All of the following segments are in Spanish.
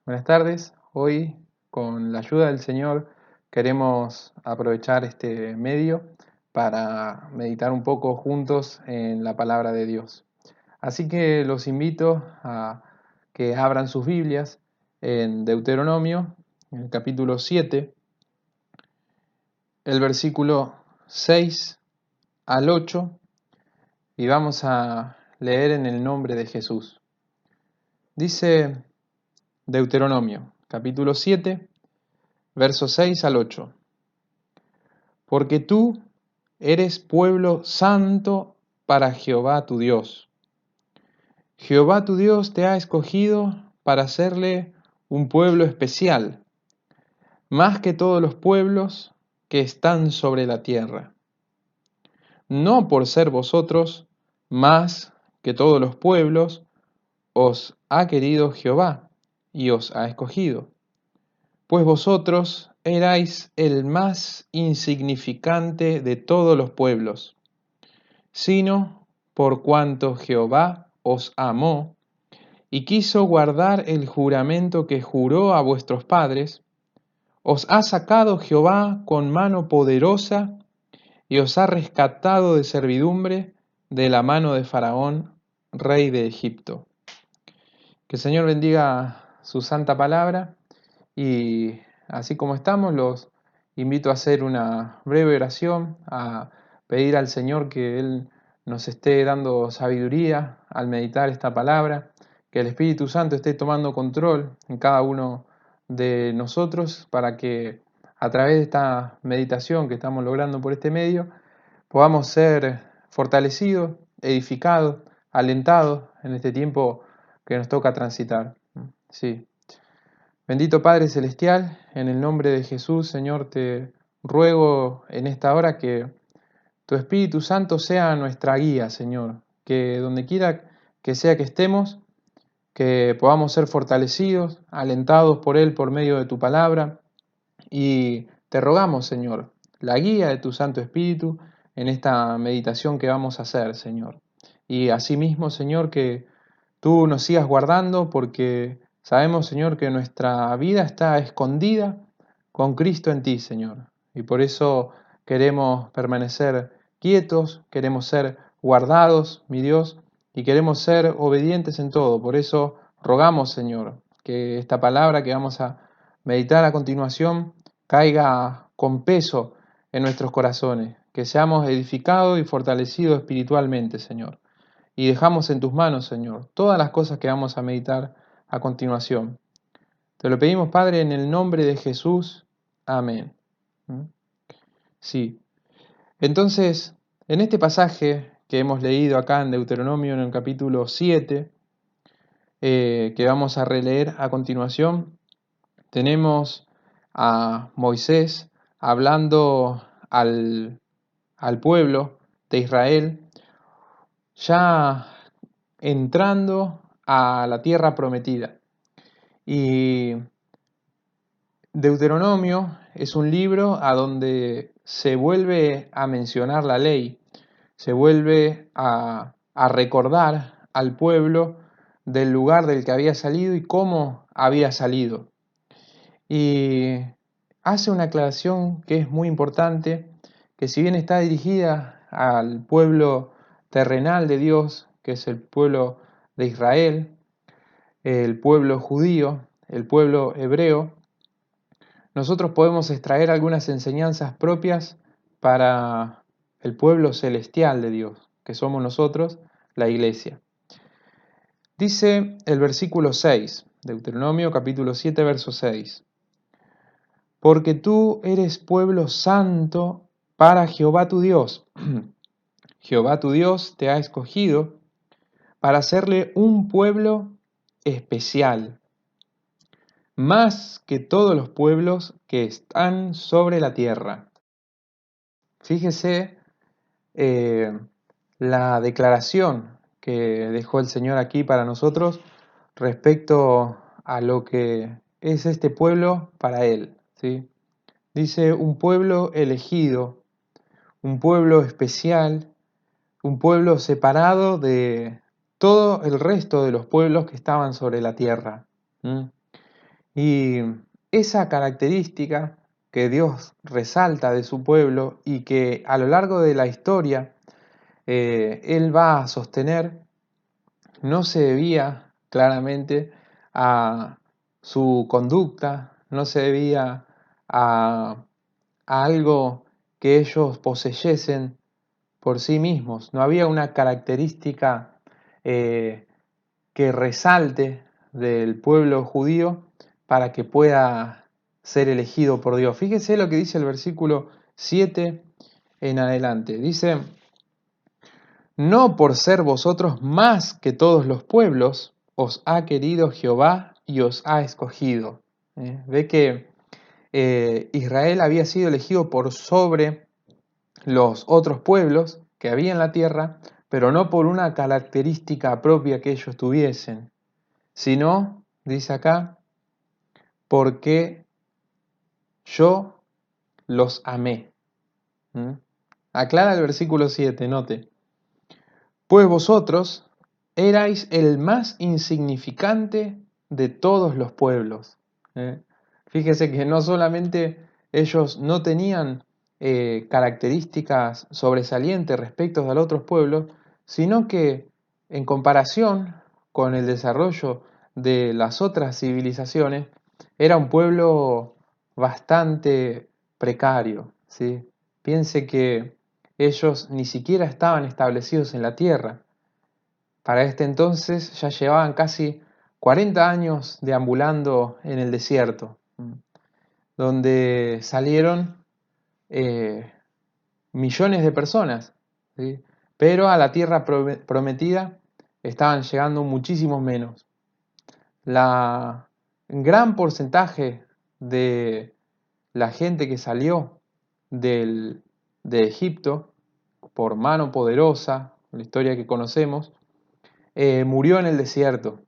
Buenas tardes. Hoy, con la ayuda del Señor, queremos aprovechar este medio para meditar un poco juntos en la palabra de Dios. Así que los invito a que abran sus Biblias en Deuteronomio, en el capítulo 7, el versículo 6 al 8, y vamos a leer en el nombre de Jesús. Dice Deuteronomio, capítulo 7, versos 6 al 8. Porque tú eres pueblo santo para Jehová tu Dios. Jehová tu Dios te ha escogido para hacerle un pueblo especial, más que todos los pueblos que están sobre la tierra. No por ser vosotros más que todos los pueblos, os ha querido Jehová y os ha escogido, pues vosotros erais el más insignificante de todos los pueblos, sino por cuanto Jehová os amó y quiso guardar el juramento que juró a vuestros padres, os ha sacado Jehová con mano poderosa y os ha rescatado de servidumbre de la mano de Faraón, rey de Egipto. Que el Señor bendiga su santa palabra y así como estamos, los invito a hacer una breve oración, a pedir al Señor que Él nos esté dando sabiduría al meditar esta palabra, que el Espíritu Santo esté tomando control en cada uno de nosotros para que a través de esta meditación que estamos logrando por este medio, podamos ser fortalecidos, edificados, alentados en este tiempo que nos toca transitar. Sí. Bendito Padre Celestial, en el nombre de Jesús, Señor, te ruego en esta hora que tu Espíritu Santo sea nuestra guía, Señor, que donde quiera que sea que estemos, que podamos ser fortalecidos, alentados por Él por medio de tu palabra, y te rogamos, Señor, la guía de tu Santo Espíritu en esta meditación que vamos a hacer, Señor. Y asimismo, Señor, que tú nos sigas guardando porque sabemos, Señor, que nuestra vida está escondida con Cristo en ti, Señor. Y por eso queremos permanecer quietos, queremos ser guardados, mi Dios, y queremos ser obedientes en todo. Por eso rogamos, Señor, que esta palabra que vamos a meditar a continuación caiga con peso en nuestros corazones, que seamos edificados y fortalecidos espiritualmente, Señor. Y dejamos en tus manos, Señor, todas las cosas que vamos a meditar a continuación. Te lo pedimos, Padre, en el nombre de Jesús. Amén. Sí. Entonces, en este pasaje que hemos leído acá en Deuteronomio, en el capítulo 7, que vamos a releer a continuación, tenemos a Moisés hablando al pueblo de Israel, ya entrando a la tierra prometida. Y Deuteronomio es un libro a donde se vuelve a mencionar la ley, se vuelve a recordar al pueblo del lugar del que había salido y cómo había salido. Y hace una aclaración que es muy importante, que si bien está dirigida al pueblo terrenal de Dios, que es el pueblo de Israel, el pueblo judío, el pueblo hebreo, nosotros podemos extraer algunas enseñanzas propias para el pueblo celestial de Dios, que somos nosotros, la iglesia. Dice el versículo 6, Deuteronomio capítulo 7, verso 6. Porque tú eres pueblo santo para Jehová tu Dios. Jehová tu Dios te ha escogido para hacerle un pueblo especial, más que todos los pueblos que están sobre la tierra. Fíjese la declaración que dejó el Señor aquí para nosotros respecto a lo que es este pueblo para Él, ¿sí? Dice un pueblo elegido, un pueblo especial, un pueblo separado de todo el resto de los pueblos que estaban sobre la tierra. Y esa característica que Dios resalta de su pueblo y que a lo largo de la historia Él va a sostener, no se debía claramente a su conducta, no se debía a algo que ellos poseyesen por sí mismos. No había una característica eh, que resalte del pueblo judío para que pueda ser elegido por Dios. Fíjese lo que dice el versículo 7 en adelante. Dice, no por ser vosotros más que todos los pueblos, os ha querido Jehová y os ha escogido. Ve que Israel había sido elegido por sobre los otros pueblos que había en la tierra, pero no por una característica propia que ellos tuviesen, sino, dice acá, porque yo los amé. ¿Mm? Aclara el versículo 7, note. Pues vosotros erais el más insignificante de todos los pueblos. Fíjese que no solamente ellos no tenían características sobresalientes respecto a los otros pueblos, sino que en comparación con el desarrollo de las otras civilizaciones, era un pueblo bastante precario, ¿sí? Piense que ellos ni siquiera estaban establecidos en la tierra. Para este entonces ya llevaban casi 40 años deambulando en el desierto, donde salieron millones de personas, ¿sí? Pero a la tierra prometida estaban llegando muchísimos menos. Un gran porcentaje de la gente que salió de Egipto por mano poderosa, la historia que conocemos, murió en el desierto.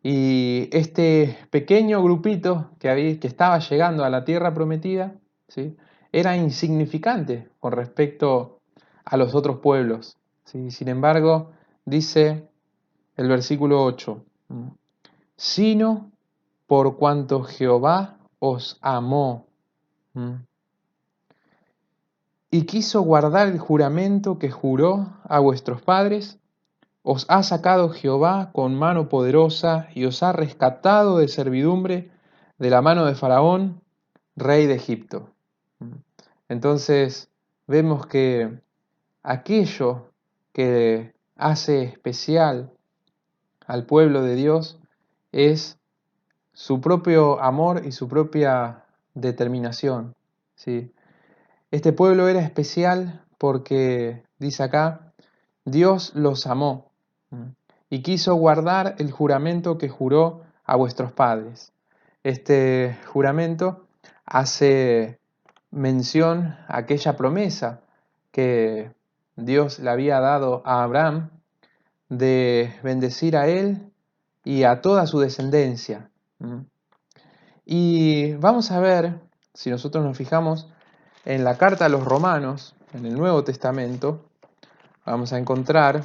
Y este pequeño grupito que estaba llegando a la tierra prometida, ¿sí?, era insignificante con respecto a los otros pueblos, ¿sí? Sin embargo, dice el versículo 8, sino por cuanto Jehová os amó y quiso guardar el juramento que juró a vuestros padres, os ha sacado Jehová con mano poderosa y os ha rescatado de servidumbre de la mano de Faraón, rey de Egipto. Entonces vemos que aquello que hace especial al pueblo de Dios es su propio amor y su propia determinación, ¿sí? Este pueblo era especial porque, dice acá, Dios los amó y quiso guardar el juramento que juró a vuestros padres. Este juramento hace mención a aquella promesa que Dios le había dado a Abraham de bendecir a él y a toda su descendencia. Y vamos a ver, si nosotros nos fijamos en la carta a los Romanos, en el Nuevo Testamento, vamos a encontrar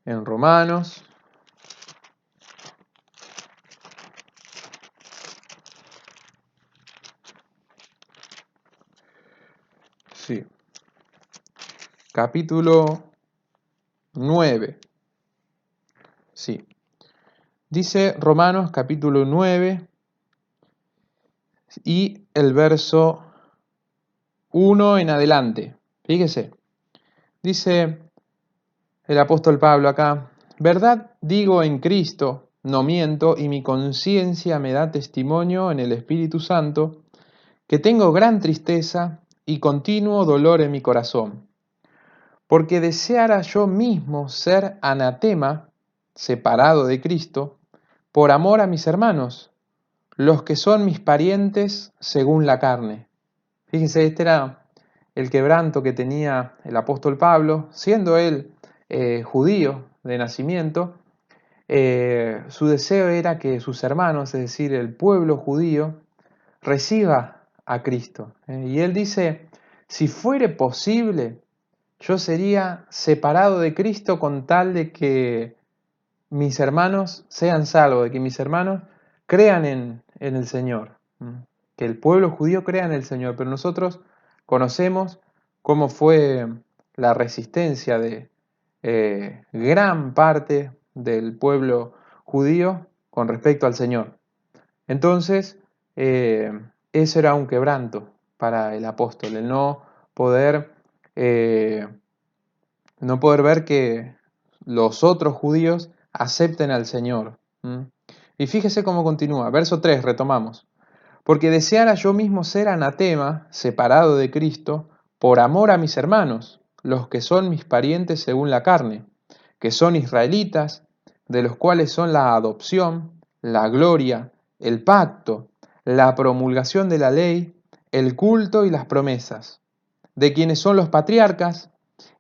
en Romanos, sí, capítulo 9, sí, dice Romanos capítulo 9 y el verso 1 en adelante. Fíjese, dice el apóstol Pablo acá, verdad digo en Cristo, no miento, y mi conciencia me da testimonio en el Espíritu Santo, que tengo gran tristeza y continuo dolor en mi corazón, porque deseara yo mismo ser anatema, separado de Cristo, por amor a mis hermanos, los que son mis parientes según la carne. Fíjense, este era el quebranto que tenía el apóstol Pablo, siendo él judío de nacimiento. Su deseo era que sus hermanos, es decir, el pueblo judío, reciba a Cristo. Y él dice, si fuere posible, yo sería separado de Cristo con tal de que mis hermanos sean salvos, de que mis hermanos crean en el Señor, que el pueblo judío crea en el Señor, pero nosotros conocemos cómo fue la resistencia de gran parte del pueblo judío con respecto al Señor. Entonces, eso era un quebranto para el apóstol, el eh, no poder ver que los otros judíos acepten al Señor. Y fíjese cómo continúa. Verso 3, retomamos. Porque deseara yo mismo ser anatema, separado de Cristo, por amor a mis hermanos, los que son mis parientes según la carne, que son israelitas, de los cuales son la adopción, la gloria, el pacto, la promulgación de la ley, el culto y las promesas, de quienes son los patriarcas,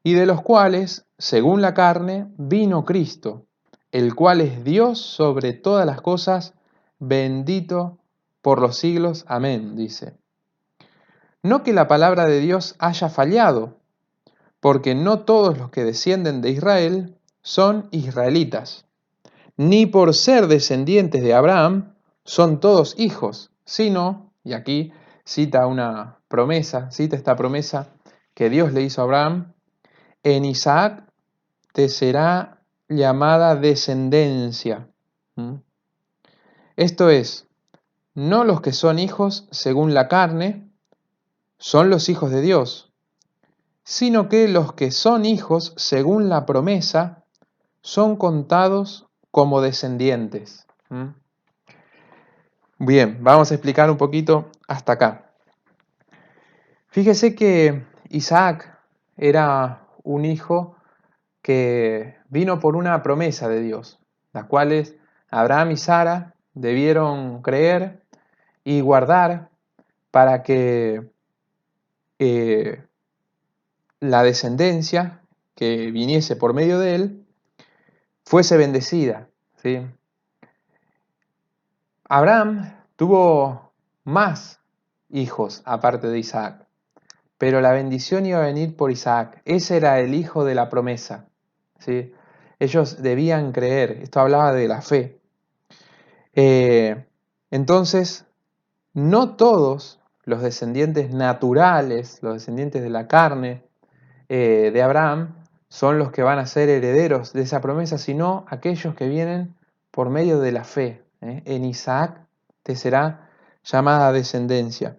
y de los cuales, según la carne, vino Cristo, el cual es Dios sobre todas las cosas, bendito por los siglos. Amén, dice. No que la palabra de Dios haya fallado, porque no todos los que descienden de Israel son israelitas, ni por ser descendientes de Abraham son todos hijos, sino, y aquí cita una promesa, cita esta promesa que Dios le hizo a Abraham: en Isaac te será llamada descendencia. Esto es, no los que son hijos según la carne son los hijos de Dios, sino que los que son hijos según la promesa son contados como descendientes. Bien, vamos a explicar un poquito hasta acá. Fíjese que Isaac era un hijo que vino por una promesa de Dios, las cuales Abraham y Sara debieron creer y guardar para que la descendencia que viniese por medio de él fuese bendecida, ¿sí? Abraham tuvo más hijos aparte de Isaac, pero la bendición iba a venir por Isaac. Ese era el hijo de la promesa, ¿sí? Ellos debían creer. Esto hablaba de la fe. Entonces, no todos los descendientes naturales, los descendientes de la carne de Abraham, son los que van a ser herederos de esa promesa, sino aquellos que vienen por medio de la fe. En Isaac te será llamada descendencia.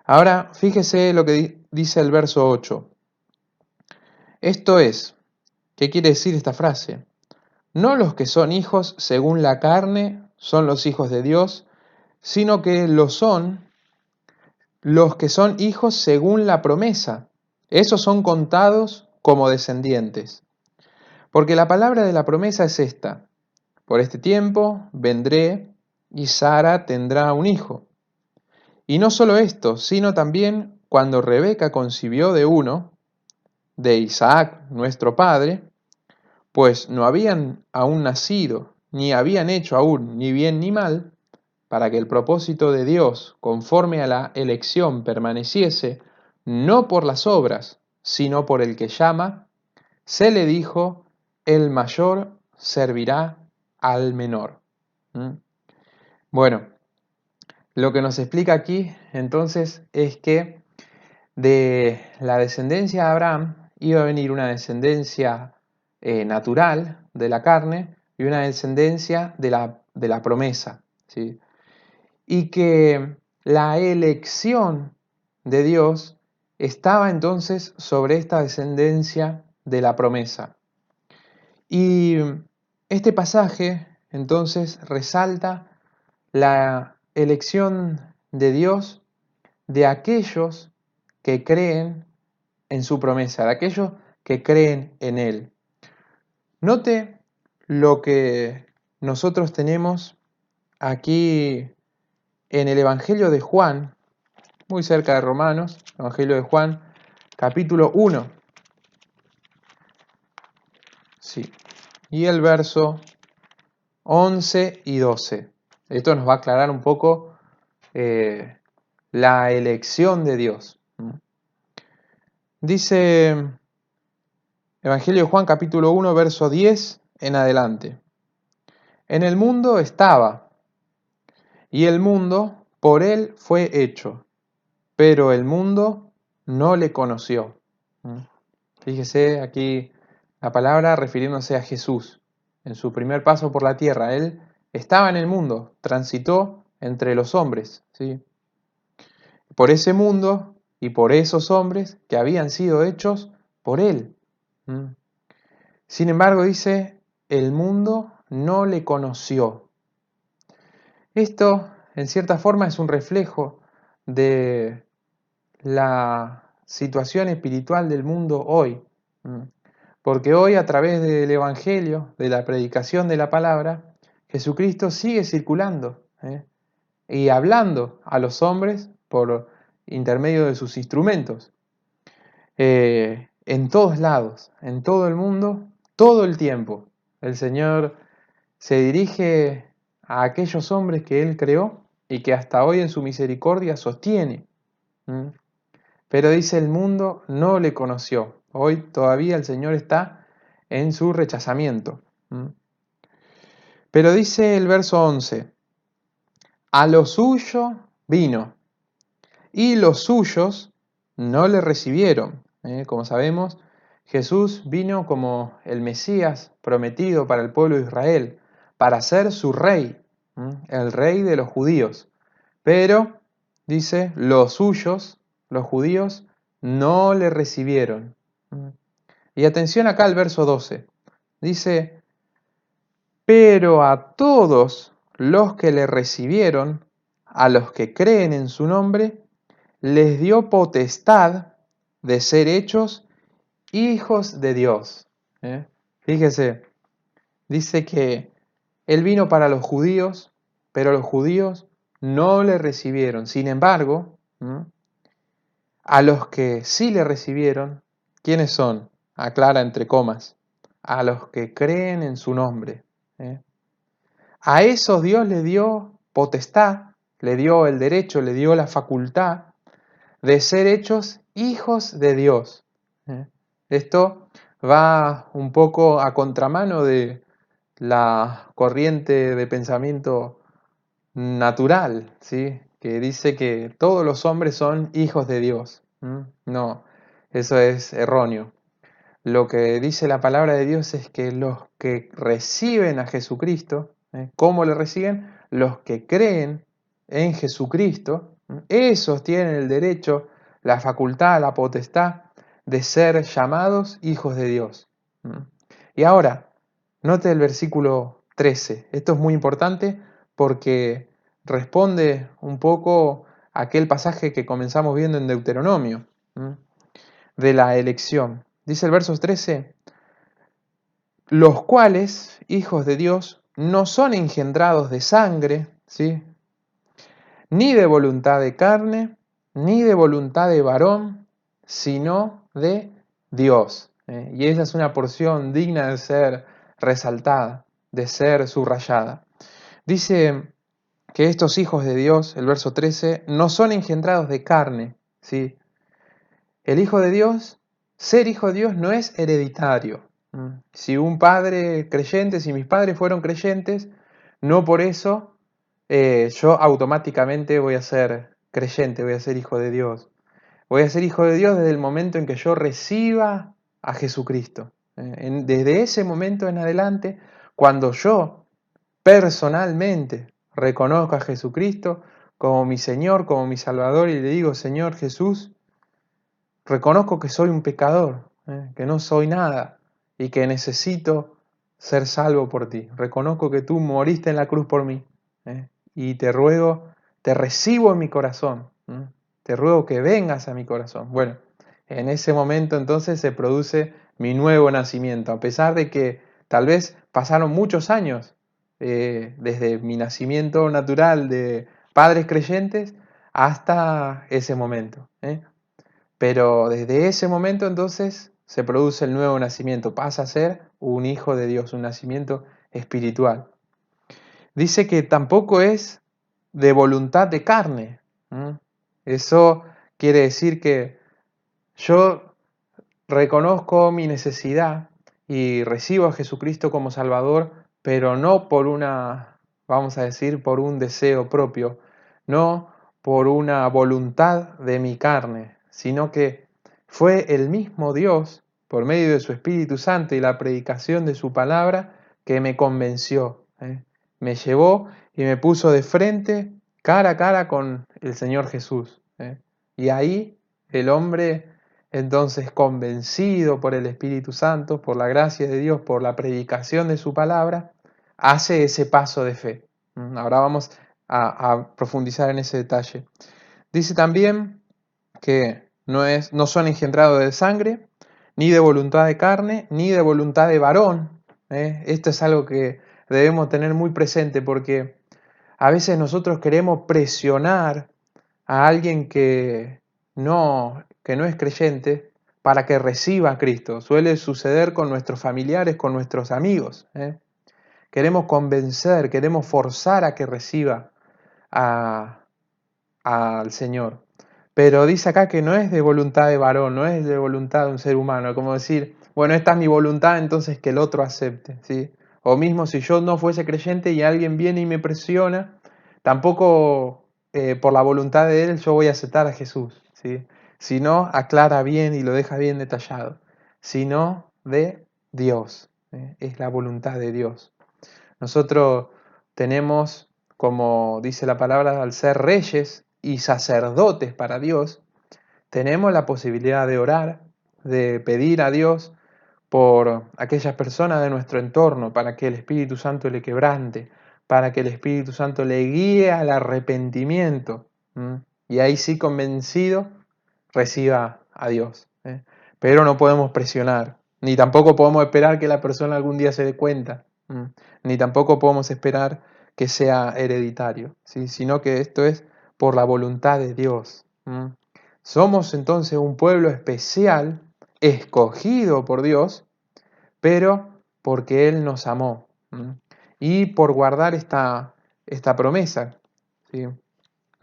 Ahora, fíjese lo que dice el verso 8. Esto es, ¿qué quiere decir esta frase? No los que son hijos según la carne son los hijos de Dios, sino que lo son los que son hijos según la promesa. Esos son contados como descendientes. Porque la palabra de la promesa es esta: por este tiempo vendré y Sara tendrá un hijo. Y no solo esto, sino también cuando Rebeca concibió de uno, de Isaac, nuestro padre, pues no habían aún nacido, ni habían hecho aún ni bien ni mal, para que el propósito de Dios, conforme a la elección, permaneciese, no por las obras, sino por el que llama, se le dijo: el mayor servirá al menor. Bueno, lo que nos explica aquí entonces es que de la descendencia de Abraham iba a venir una descendencia natural de la carne y una descendencia de la promesa, ¿sí? Y que la elección de Dios estaba entonces sobre esta descendencia de la promesa. Y este pasaje entonces resalta la elección de Dios de aquellos que creen en su promesa, de aquellos que creen en Él. Note lo que nosotros tenemos aquí en el Evangelio de Juan, muy cerca de Romanos, Evangelio de Juan, capítulo 1. Sí. Y el verso 11 y 12. Esto nos va a aclarar un poco la elección de Dios. Dice Evangelio de Juan capítulo 1, verso 10 en adelante. En el mundo estaba, y el mundo por él fue hecho, pero el mundo no le conoció. ¿Mm? Fíjese aquí la palabra refiriéndose a Jesús. En su primer paso por la tierra, Él estaba en el mundo, transitó entre los hombres, ¿sí? Por ese mundo y por esos hombres que habían sido hechos por Él. ¿Mm? Sin embargo, dice, el mundo no le conoció. Esto, en cierta forma, es un reflejo de la situación espiritual del mundo hoy. ¿Mm? Porque hoy, a través del Evangelio, de la predicación de la palabra, Jesucristo sigue circulando, y hablando a los hombres por intermedio de sus instrumentos, en todos lados, en todo el mundo, todo el tiempo. El Señor se dirige a aquellos hombres que Él creó y que hasta hoy en su misericordia sostiene. ¿Mm? Pero dice, el mundo no le conoció. Hoy todavía el Señor está en su rechazamiento. ¿Mm? Pero dice el verso 11, a lo suyo vino, y los suyos no le recibieron. Como sabemos, Jesús vino como el Mesías prometido para el pueblo de Israel, para ser su rey, el rey de los judíos. Pero, dice, los suyos, los judíos, no le recibieron. Y atención acá al verso 12. Dice, pero a todos los que le recibieron, a los que creen en su nombre, les dio potestad de ser hechos hijos de Dios. Fíjese, dice que Él vino para los judíos, pero los judíos no le recibieron. Sin embargo, a los que sí le recibieron, ¿quiénes son? Aclara entre comas, a los que creen en su nombre. A esos Dios le dio potestad, le dio el derecho, le dio la facultad de ser hechos hijos de Dios. Esto va un poco a contramano de la corriente de pensamiento natural, ¿sí? Que dice que todos los hombres son hijos de Dios. No, eso es erróneo. Lo que dice la palabra de Dios es que los que reciben a Jesucristo, ¿cómo le reciben? Los que creen en Jesucristo, esos tienen el derecho, la facultad, la potestad de ser llamados hijos de Dios. Y ahora, note el versículo 13. Esto es muy importante porque responde un poco a aquel pasaje que comenzamos viendo en Deuteronomio, de la elección. Dice el verso 13, los cuales, hijos de Dios, no son engendrados de sangre, ¿sí? Ni de voluntad de carne, ni de voluntad de varón, sino de Dios. Y esa es una porción digna de ser resaltada, de ser subrayada. Dice que estos hijos de Dios, el verso 13, no son engendrados de carne, ¿sí? El hijo de Dios, ser hijo de Dios no es hereditario. Si un padre creyente, si mis padres fueron creyentes, no por eso yo automáticamente voy a ser creyente, voy a ser hijo de Dios. Voy a ser hijo de Dios desde el momento en que yo reciba a Jesucristo. Desde ese momento en adelante, cuando yo personalmente reconozco a Jesucristo como mi Señor, como mi Salvador, y le digo, Señor Jesús, reconozco que soy un pecador, que no soy nada y que necesito ser salvo por ti. Reconozco que tú moriste en la cruz por mí, y te ruego, te recibo en mi corazón. Te ruego que vengas a mi corazón. Bueno, en ese momento entonces se produce mi nuevo nacimiento, a pesar de que tal vez pasaron muchos años desde mi nacimiento natural de padres creyentes hasta ese momento. Pero desde ese momento entonces se produce el nuevo nacimiento, pasa a ser un hijo de Dios, un nacimiento espiritual. Dice que tampoco es de voluntad de carne. Eso quiere decir que yo reconozco mi necesidad y recibo a Jesucristo como Salvador, pero no por una, vamos a decir, por un deseo propio, no por una voluntad de mi carne, sino que fue el mismo Dios, por medio de su Espíritu Santo y la predicación de su palabra, que me convenció, me llevó y me puso de frente, cara a cara con el Señor Jesús. Y ahí el hombre, entonces convencido por el Espíritu Santo, por la gracia de Dios, por la predicación de su palabra, hace ese paso de fe. Ahora vamos a profundizar en ese detalle. Dice también que no son engendrados de sangre, ni de voluntad de carne, ni de voluntad de varón. Esto es algo que debemos tener muy presente porque a veces nosotros queremos presionar a alguien que no es creyente para que reciba a Cristo. Suele suceder con nuestros familiares, con nuestros amigos. Queremos convencer, queremos forzar a que reciba al Señor. Pero dice acá que no es de voluntad de varón, no es de voluntad de un ser humano, como decir, bueno, esta es mi voluntad, entonces que el otro acepte, ¿sí? O mismo si yo no fuese creyente y alguien viene y me presiona, tampoco por la voluntad de él yo voy a aceptar a Jesús, ¿sí? Sino aclara bien y lo deja bien detallado, sino de Dios, es la voluntad de Dios. Nosotros tenemos, como dice la palabra, al ser reyes y sacerdotes para Dios, tenemos la posibilidad de orar, de pedir a Dios por aquellas personas de nuestro entorno, para que el Espíritu Santo le quebrante, para que el Espíritu Santo le guíe al arrepentimiento. Y ahí sí, convencido, reciba a Dios. Pero no podemos presionar, ni tampoco podemos esperar que la persona algún día se dé cuenta, ni tampoco podemos esperar que sea hereditario, ¿sí? Sino que esto es por la voluntad de Dios. Somos entonces un pueblo especial, escogido por Dios, pero porque Él nos amó. Y por guardar esta promesa, ¿sí?,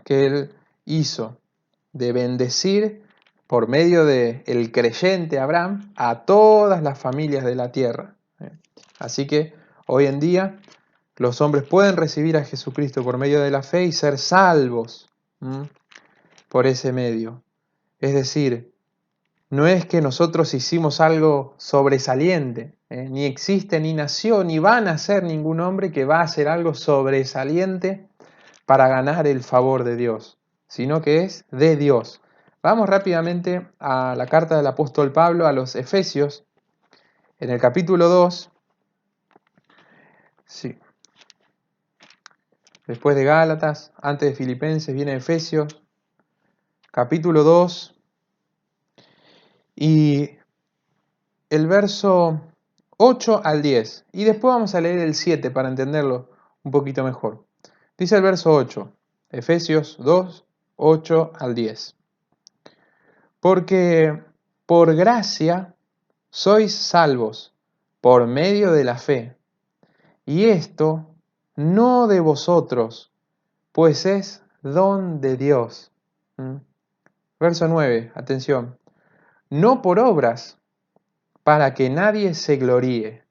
que Él hizo de bendecir por medio del creyente Abraham a todas las familias de la tierra. Así que hoy en día los hombres pueden recibir a Jesucristo por medio de la fe y ser salvos por ese medio. Es decir, no es que nosotros hicimos algo sobresaliente, ni existe, ni nació, ni va a nacer ningún hombre que va a hacer algo sobresaliente para ganar el favor de Dios, sino que es de Dios. Vamos rápidamente a la carta del apóstol Pablo a los Efesios, en el capítulo 2, sí, después de Gálatas, antes de Filipenses, viene Efesios, capítulo 2, y el verso 8 al 10, y después vamos a leer el 7 para entenderlo un poquito mejor. Dice el verso 8, Efesios 2, 8 al 10. Porque por gracia sois salvos por medio de la fe, y esto no de vosotros, pues es don de Dios. Verso 9, atención. No por obras, para que nadie se gloríe,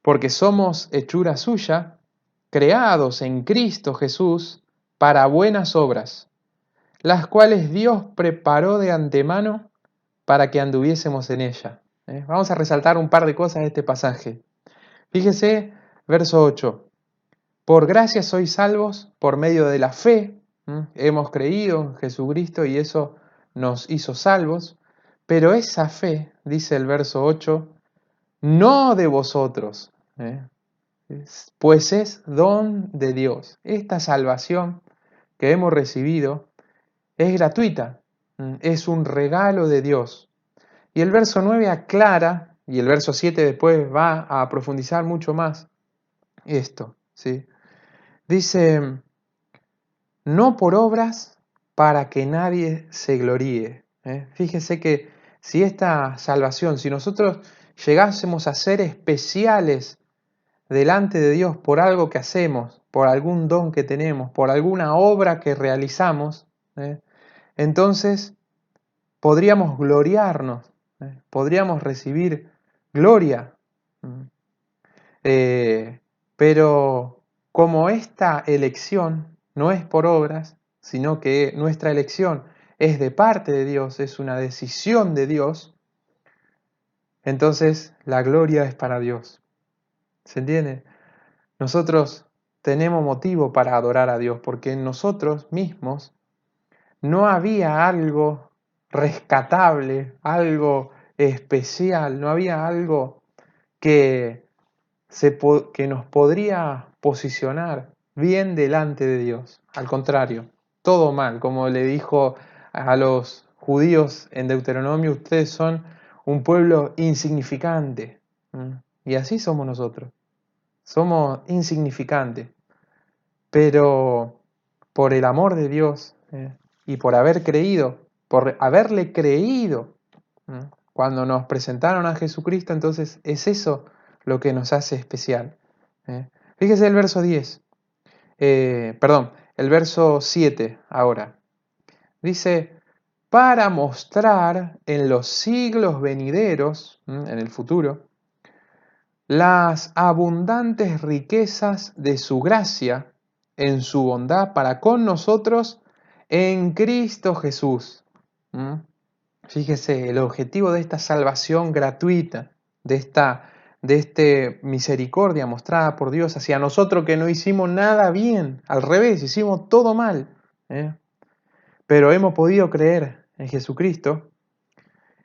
porque somos hechura suya, creados en Cristo Jesús para buenas obras, las cuales Dios preparó de antemano para que anduviésemos en ella. Vamos a resaltar un par de cosas de este pasaje. Fíjese, verso 8. Por gracia sois salvos por medio de la fe. Hemos creído en Jesucristo y eso nos hizo salvos. Pero esa fe, dice el verso 8, no de vosotros, pues es don de Dios. Esta salvación que hemos recibido es gratuita, es un regalo de Dios. Y el verso 9 aclara, y el verso 7 después va a profundizar mucho más esto, ¿sí? Dice, no por obras para que nadie se gloríe. Fíjese que si esta salvación, si nosotros llegásemos a ser especiales delante de Dios por algo que hacemos, por algún don que tenemos, por alguna obra que realizamos, entonces podríamos gloriarnos, podríamos recibir gloria. Pero como esta elección no es por obras, sino que nuestra elección es de parte de Dios, es una decisión de Dios, entonces la gloria es para Dios. ¿Se entiende? Nosotros tenemos motivo para adorar a Dios porque en nosotros mismos no había algo rescatable, algo especial, no había algo que, que nos podría posicionar bien delante de Dios. Al contrario, todo mal, como le dijo a los judíos en Deuteronomio, ustedes son un pueblo insignificante. ¿Mm? Y así somos nosotros, somos insignificantes, pero por el amor de Dios y por haber creído, por haberle creído, cuando nos presentaron a Jesucristo, entonces es eso lo que nos hace especial. Fíjese el verso 10, perdón, el verso 7 ahora. Dice, para mostrar en los siglos venideros, en el futuro, las abundantes riquezas de su gracia en su bondad para con nosotros en Cristo Jesús. ¿Mm? Fíjese, el objetivo de esta salvación gratuita, de esta misericordia mostrada por Dios hacia nosotros que no hicimos nada bien, al revés, hicimos todo mal, ¿eh? Pero hemos podido creer en Jesucristo,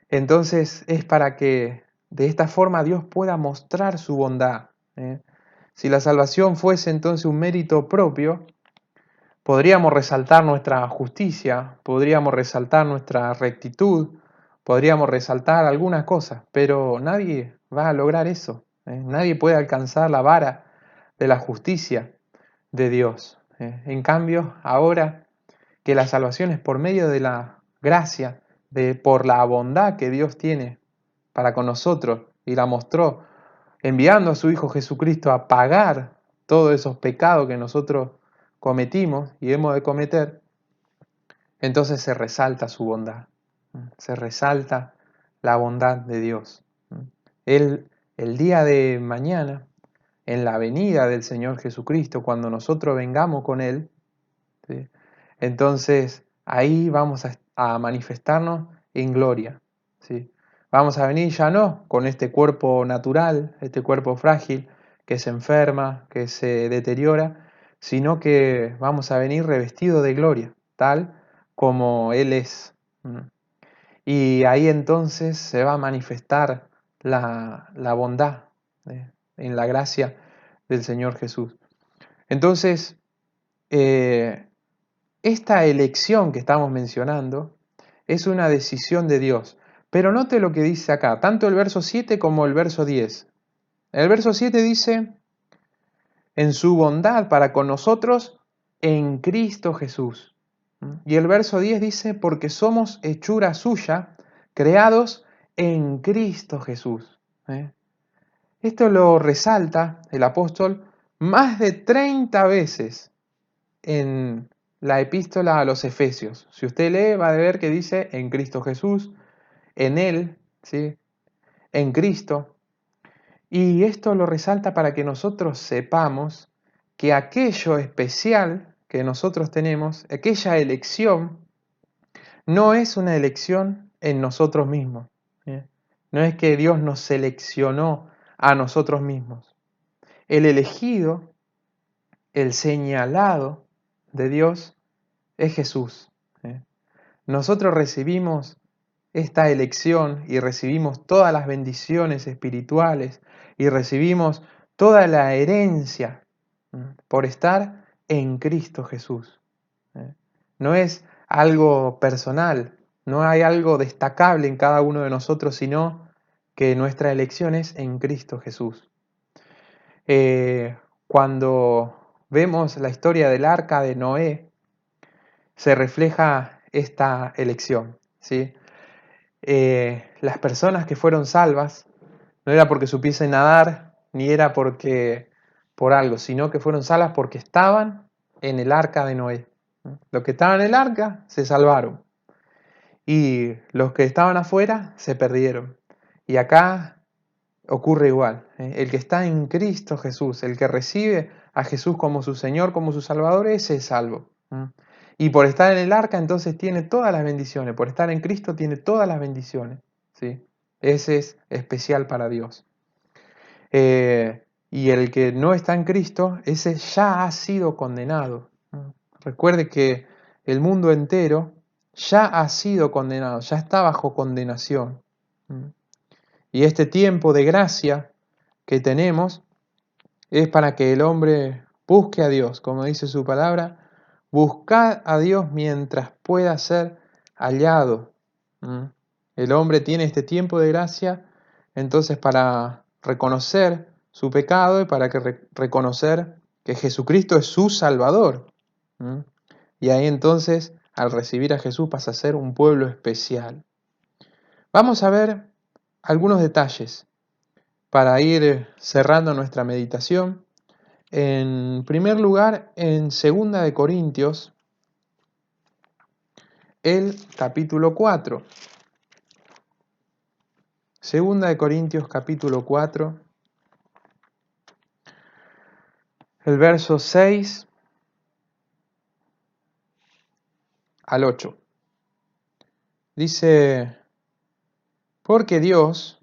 entonces es para que de esta forma Dios pueda mostrar su bondad. Si la salvación fuese entonces un mérito propio, podríamos resaltar nuestra justicia, podríamos resaltar nuestra rectitud, podríamos resaltar algunas cosas, pero nadie va a lograr eso. Nadie puede alcanzar la vara de la justicia de Dios. En cambio, ahora que la salvación es por medio de la gracia, por la bondad que Dios tiene para con nosotros y la mostró enviando a su Hijo Jesucristo a pagar todos esos pecados que nosotros cometimos y hemos de cometer, entonces se resalta su bondad, se resalta la bondad de Dios. El día de mañana, en la venida del Señor Jesucristo, cuando nosotros vengamos con Él, ¿sí? Entonces ahí vamos a manifestarnos en gloria, ¿sí? Vamos a venir ya no con este cuerpo natural, este cuerpo frágil, que se enferma, que se deteriora, sino que vamos a venir revestido de gloria, tal como Él es. Y ahí entonces se va a manifestar la bondad en la gracia del Señor Jesús. Entonces, esta elección que estamos mencionando es una decisión de Dios. Pero note lo que dice acá, tanto el verso 7 como el verso 10. El verso 7 dice, en su bondad para con nosotros en Cristo Jesús. Y el verso 10 dice, porque somos hechura suya, creados en Cristo Jesús. Esto lo resalta el apóstol más de 30 veces en la epístola a los Efesios. Si usted lee, va a ver que dice en Cristo Jesús, en Él, ¿sí? En Cristo. Y esto lo resalta para que nosotros sepamos que aquello especial que nosotros tenemos, aquella elección, no es una elección en nosotros mismos. No es que Dios nos seleccionó a nosotros mismos. El elegido, el señalado de Dios es Jesús. Nosotros recibimos esta elección y recibimos todas las bendiciones espirituales y recibimos toda la herencia por estar en Cristo Jesús. No es algo personal, no hay algo destacable en cada uno de nosotros, sino que nuestra elección es en Cristo Jesús. Cuando vemos la historia del arca de Noé, se refleja esta elección, ¿sí? Las personas que fueron salvas no era porque supiesen nadar, ni era por algo, sino que fueron salvas porque estaban en el arca de Noé. Los que estaban en el arca se salvaron y los que estaban afuera se perdieron. Y acá ocurre igual. El que está en Cristo Jesús, el que recibe a Jesús como su Señor, como su Salvador, ese es salvo. Y por estar en el arca, entonces tiene todas las bendiciones. Por estar en Cristo tiene todas las bendiciones. ¿Sí? Ese es especial para Dios. Y el que no está en Cristo, ese ya ha sido condenado. Recuerde que el mundo entero ya ha sido condenado, ya está bajo condenación. Y este tiempo de gracia que tenemos es para que el hombre busque a Dios, como dice su palabra, buscad a Dios mientras pueda ser hallado. El hombre tiene este tiempo de gracia entonces para reconocer su pecado y para reconocer que Jesucristo es su Salvador. Y ahí entonces, al recibir a Jesús, pasa a ser un pueblo especial. Vamos a ver algunos detalles para ir cerrando nuestra meditación. En primer lugar, en 2 de Corintios, el capítulo 4. 2 de Corintios, capítulo 4, el verso 6 al 8. Dice, porque Dios,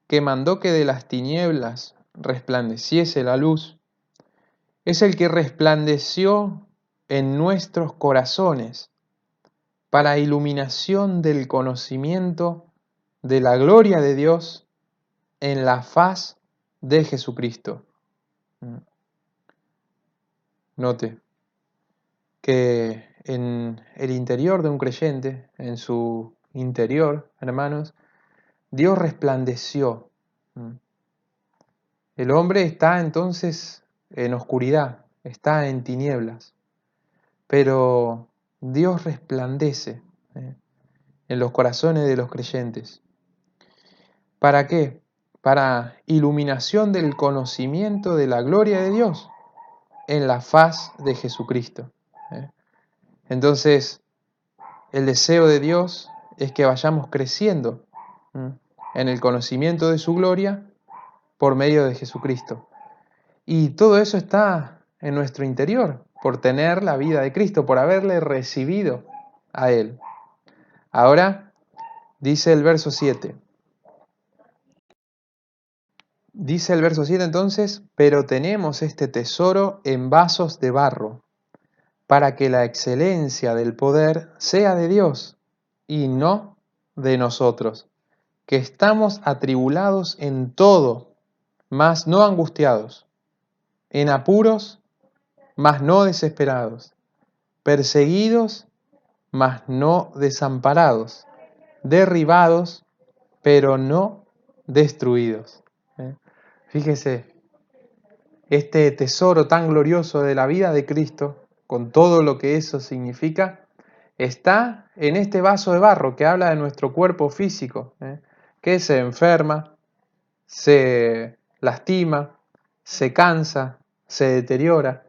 que mandó que de las tinieblas resplandeciese la luz, es el que resplandeció en nuestros corazones para iluminación del conocimiento de la gloria de Dios en la faz de Jesucristo. Note que en el interior de un creyente, en su interior, hermanos, Dios resplandeció. El hombre está entonces en oscuridad, está en tinieblas, pero Dios resplandece en los corazones de los creyentes. ¿Para qué? Para iluminación del conocimiento de la gloria de Dios en la faz de Jesucristo. Entonces, el deseo de Dios es que vayamos creciendo en el conocimiento de su gloria por medio de Jesucristo. Y todo eso está en nuestro interior, por tener la vida de Cristo, por haberle recibido a Él. Ahora, dice el verso 7. Dice el verso 7 entonces, pero tenemos este tesoro en vasos de barro, para que la excelencia del poder sea de Dios y no de nosotros, que estamos atribulados en todo, mas no angustiados, en apuros, mas no desesperados, perseguidos, mas no desamparados, derribados, pero no destruidos. Fíjese, este tesoro tan glorioso de la vida de Cristo, con todo lo que eso significa, está en este vaso de barro que habla de nuestro cuerpo físico, que se enferma, se lastima, se cansa, se deteriora.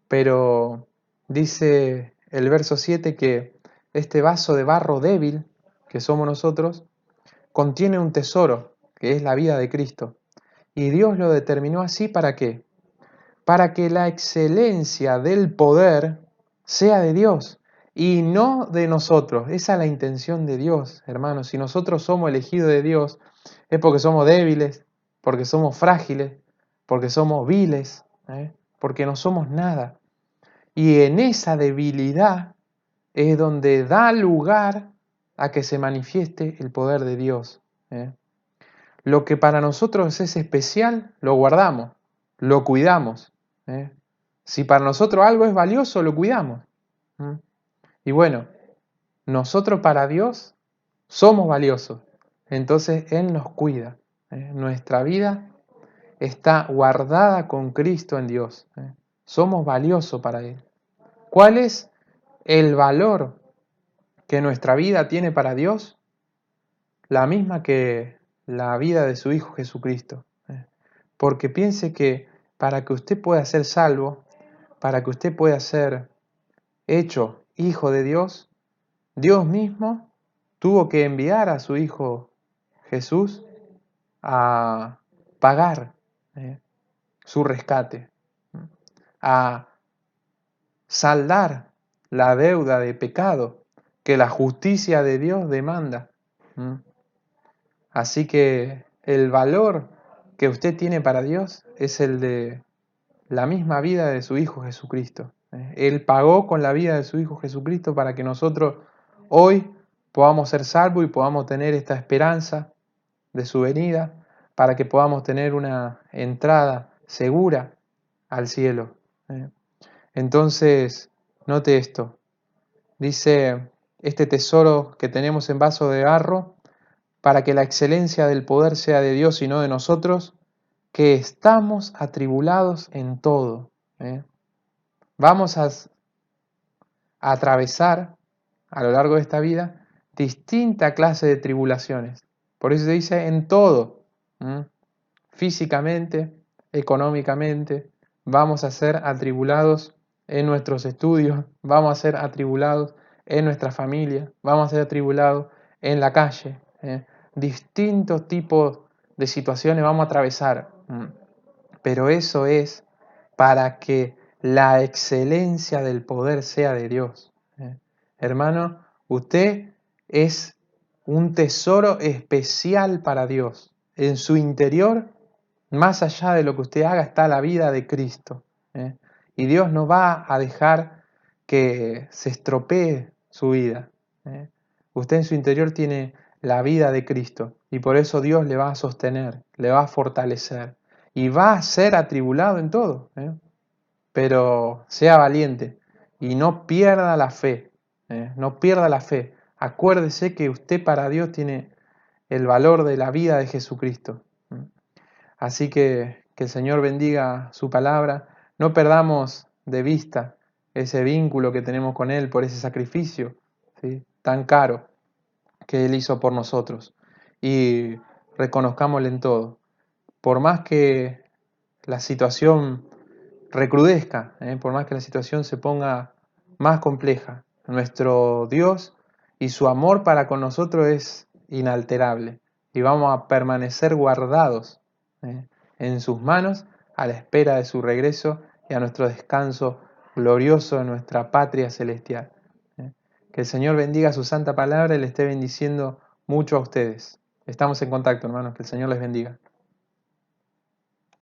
Pero dice el verso 7 que este vaso de barro débil, que somos nosotros, contiene un tesoro, que es la vida de Cristo. Y Dios lo determinó así, ¿para qué? Para que la excelencia del poder sea de Dios y no de nosotros. Esa es la intención de Dios, hermanos. Si nosotros somos elegidos de Dios, es porque somos débiles, porque somos frágiles, porque somos viles, porque no somos nada. Y en esa debilidad es donde da lugar a que se manifieste el poder de Dios. Lo que para nosotros es especial, lo guardamos, lo cuidamos. Si para nosotros algo es valioso, lo cuidamos. Y bueno, nosotros para Dios somos valiosos. Entonces Él nos cuida. Nuestra vida está guardada con Cristo en Dios. Somos valiosos para Él. ¿Cuál es el valor que nuestra vida tiene para Dios? La misma que la vida de su Hijo Jesucristo. Porque piense que para que usted pueda ser salvo, para que usted pueda ser hecho hijo de Dios, Dios mismo tuvo que enviar a su Hijo Jesús a pagar su rescate, a saldar la deuda de pecado que la justicia de Dios demanda. Así que el valor que usted tiene para Dios es el de la misma vida de su Hijo Jesucristo. Él pagó con la vida de su Hijo Jesucristo para que nosotros hoy podamos ser salvos y podamos tener esta esperanza de su venida, para que podamos tener una entrada segura al cielo. Entonces, note esto. Dice, este tesoro que tenemos en vaso de barro, para que la excelencia del poder sea de Dios y no de nosotros, que estamos atribulados en todo. Vamos a atravesar a lo largo de esta vida distinta clase de tribulaciones. Por eso se dice en todo. Físicamente, económicamente, vamos a ser atribulados en nuestros estudios, vamos a ser atribulados en nuestra familia, vamos a ser atribulados en la calle. Distintos tipos de situaciones vamos a atravesar. Pero eso es para que la excelencia del poder sea de Dios. Hermano, usted es un tesoro especial para Dios. En su interior, más allá de lo que usted haga, está la vida de Cristo. Y Dios no va a dejar que se estropee su vida. Usted en su interior tiene la vida de Cristo y por eso Dios le va a sostener, le va a fortalecer y va a ser atribulado en todo. Pero sea valiente y no pierda la fe. No pierda la fe. Acuérdese que usted para Dios tiene el valor de la vida de Jesucristo. Así que el Señor bendiga su palabra. No perdamos de vista ese vínculo que tenemos con Él por ese sacrificio, ¿sí?, tan caro que Él hizo por nosotros. Y reconozcámosle en todo. Por más que la situación recrudezca, por más que la situación se ponga más compleja, nuestro Dios y su amor para con nosotros es inalterable. Y vamos a permanecer guardados en sus manos a la espera de su regreso y a nuestro descanso glorioso en nuestra patria celestial. Que el Señor bendiga su santa palabra y le esté bendiciendo mucho a ustedes. Estamos en contacto, hermanos. Que el Señor les bendiga.